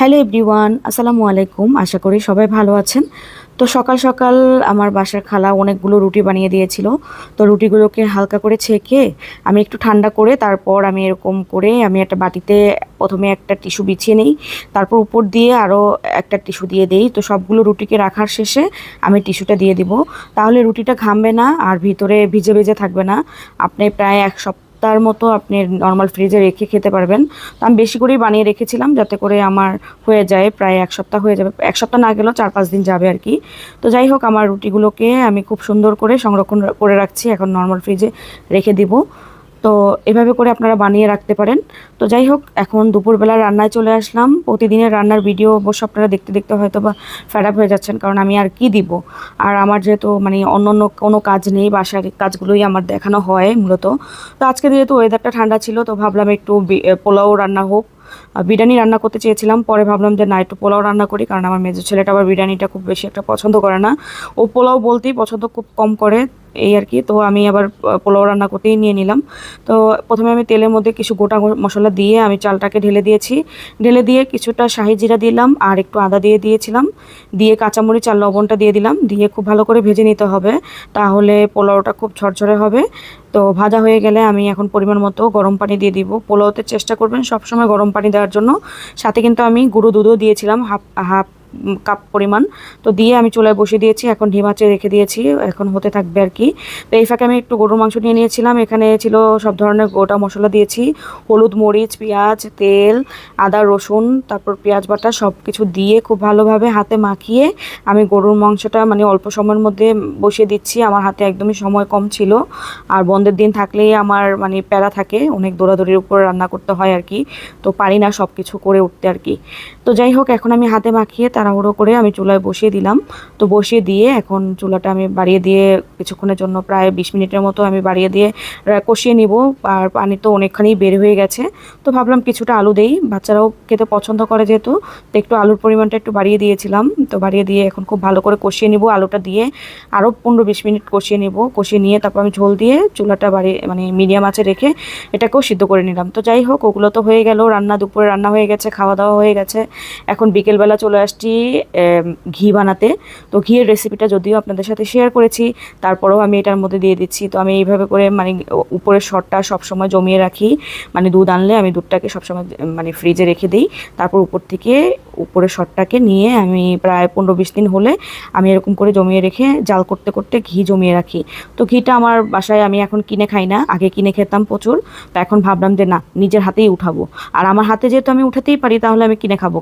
Hello everyone, আসসালামু আলাইকুম। আশা করি সবাই ভালো আছেন। তো সকাল সকাল আমার বাসার খালা অনেকগুলো রুটি বানিয়ে দিয়েছিল। তো রুটিগুলোকে হালকা করে ছেঁকে আমি একটু ঠান্ডা করে তারপর আমি এরকম করে আমি একটা বাটিতে প্রথমে একটা টিস্যু বিছিয়ে নিই, তারপর উপর দিয়ে আরও একটা টিস্যু দিয়ে দেই। তো সবগুলো রুটিকে রাখার শেষে আমি টিস্যুটা দিয়ে দিব, তাহলে রুটিটা ঘামবে না আর ভিতরে ভিজে ভিজে থাকবে না। আপনি প্রায় এক সপ্তাহের মতো আপনি নর্মাল ফ্রিজে রেখে খেতে পারবেন। তো আমি বেশি করেই বানিয়ে রেখেছিলাম যাতে করে আমার হয়ে যায়, প্রায় এক সপ্তাহ হয়ে যাবে, এক সপ্তাহ না গেলেও 4-5 দিন যাবে আর কি। তো যাই হোক, আমার রুটিগুলোকে আমি খুব সুন্দর করে সংরক্ষণ করে রাখছি, এখন নর্মাল ফ্রিজে রেখে দিব। তো এভাবে করে আপনারা বানিয়ে রাখতে পারেন। তো যাই হোক, এখন দুপুরবেলা রান্নায় চলে আসলাম। প্রতিদিনের রান্নার ভিডিও অবশ্য আপনারা দেখতে দেখতে হয়তো বা ফেড আপ হয়ে যাচ্ছেন, কারণ আমি আর কি দিব। আর আমার যেহেতু মানে অন্য অন্য কোনো কাজ নেই, বাসার কাজগুলোই আমার দেখানো হয় মূলত। তো আজকে যেহেতু ওয়েদারটা ঠান্ডা ছিল, তো ভাবলাম একটু পোলাও রান্না হোক। বিরিয়ানি রান্না করতে চেয়েছিলাম, পরে ভাবলাম যে না, একটু পোলাও রান্না করি, কারণ আমার মেজো ছেলেটা আবার বিরিয়ানিটা খুব বেশি একটা পছন্দ করে না। ও পোলাও বলতেই পছন্দ খুব কম করে, এই আর কি। তো আমি আবার পোলাও রান্না করতেই নিয়ে নিলাম। তো প্রথমে আমি তেলের মধ্যে কিছু গোটা মশলা দিয়ে আমি চালটাকে ঢেলে দিয়েছি। ঢেলে দিয়ে কিছুটা শাহি জিরা দিলাম আর একটু আদা দিয়ে দিয়েছিলাম, দিয়ে কাঁচামরিচ আর লবণটা দিয়ে দিলাম, দিয়ে খুব ভালো করে ভেজে নিতে হবে, তাহলে পোলাওটা খুব ঝরঝরে হবে। তো ভাজা হয়ে গেলে আমি এখন পরিমাণ মতো গরম পানি দিয়ে দিব। পোলাওতে চেষ্টা করবেন সবসময় গরম পানি দেওয়ার জন্য। সাথে কিন্তু আমি গুঁড়ো দুধও দিয়েছিলাম, হাফ হাফ কাপ পরিমাণ। তো দিয়ে আমি চুলায় বসিয়ে দিয়েছি, এখন ঢিম আঁচে রেখে দিয়েছি, এখন হতে থাকবে আর কি। তো এই ফাঁকে আমি একটু গরুর মাংস নিয়ে নিয়েছিলাম, এখানে ছিল সব ধরনের গোটা মশলা দিয়েছি, হলুদ, মরিচ, পেঁয়াজ, তেল, আদা, রসুন, তারপর পেঁয়াজ বাটা সব কিছু দিয়ে খুব ভালোভাবে হাতে মাখিয়ে আমি গরুর মাংসটা মানে অল্প সময়ের মধ্যে বসিয়ে দিচ্ছি। আমার হাতে একদমই সময় কম ছিল, আর বন্ধের দিন থাকলেই আমার মানে প্যারা থাকে, অনেক দৌড়াদৌড়ির উপর রান্না করতে হয় আর কি। তো পারি না সব কিছু করে উঠতে আর কি। তো যাই হোক, এখন আমি হাতে মাখিয়ে তাড়াহুড়ো করে আমি চুলায় বসিয়ে দিলাম। তো বসিয়ে দিয়ে এখন চুলাটা আমি বাড়িয়ে দিয়ে কিছুক্ষণের জন্য প্রায় 20 মিনিটের মতো আমি বাড়িয়ে দিয়ে কষিয়ে নিব। আর পানি তো অনেকখানি বের হয়ে গেছে। তো ভাবলাম কিছুটা আলু দেই, বাচ্চারাও খেতে পছন্দ করে যেহেতু, তো একটু আলুর পরিমাণটা একটু বাড়িয়ে দিয়েছিলাম। তো বাড়িয়ে দিয়ে এখন খুব ভালো করে কষিয়ে নিব, আলুটা দিয়ে আরও 15-20 মিনিট কষিয়ে নিব। কষিয়ে নিয়ে তারপর আমি ঝোল দিয়ে চুলাটা বাড়িয়ে মানে মিডিয়াম আঁচে রেখে এটাকেও সিদ্ধ করে নিলাম। তো যাই হোক, ওগুলো তো হয়ে গেল, রান্না দুপুরে রান্না হয়ে গেছে, খাওয়া দাওয়া হয়ে গেছে। এখন বিকেলবেলা চলে আসছি ঘি বানাতে। তো ঘিয়ের রেসিপিটা যদিও আপনাদের সাথে শেয়ার করেছি, তারপরেও আমি এটার মধ্যে দিয়ে দিচ্ছি। তো আমি এইভাবে করে মানে উপরের শটটা সবসময় জমিয়ে রাখি, মানে দুধ আনলে আমি দুধটাকে সবসময় মানে ফ্রিজে রেখে দিই, তারপর উপর থেকে উপরের শটটাকে নিয়ে আমি প্রায় 15-20 দিন হলে আমি এরকম করে জমিয়ে রেখে জাল করতে করতে ঘি জমিয়ে রাখি। তো ঘিটা আমার বাসায় আমি এখন কিনে খাই না, আগে কিনে খেতাম প্রচুর। তো এখন ভাবলাম যে না, নিজের হাতেই উঠাবো। আর আমার হাতে যেহেতু আমি উঠাতেই পারি, তাহলে আমি কিনে খাবো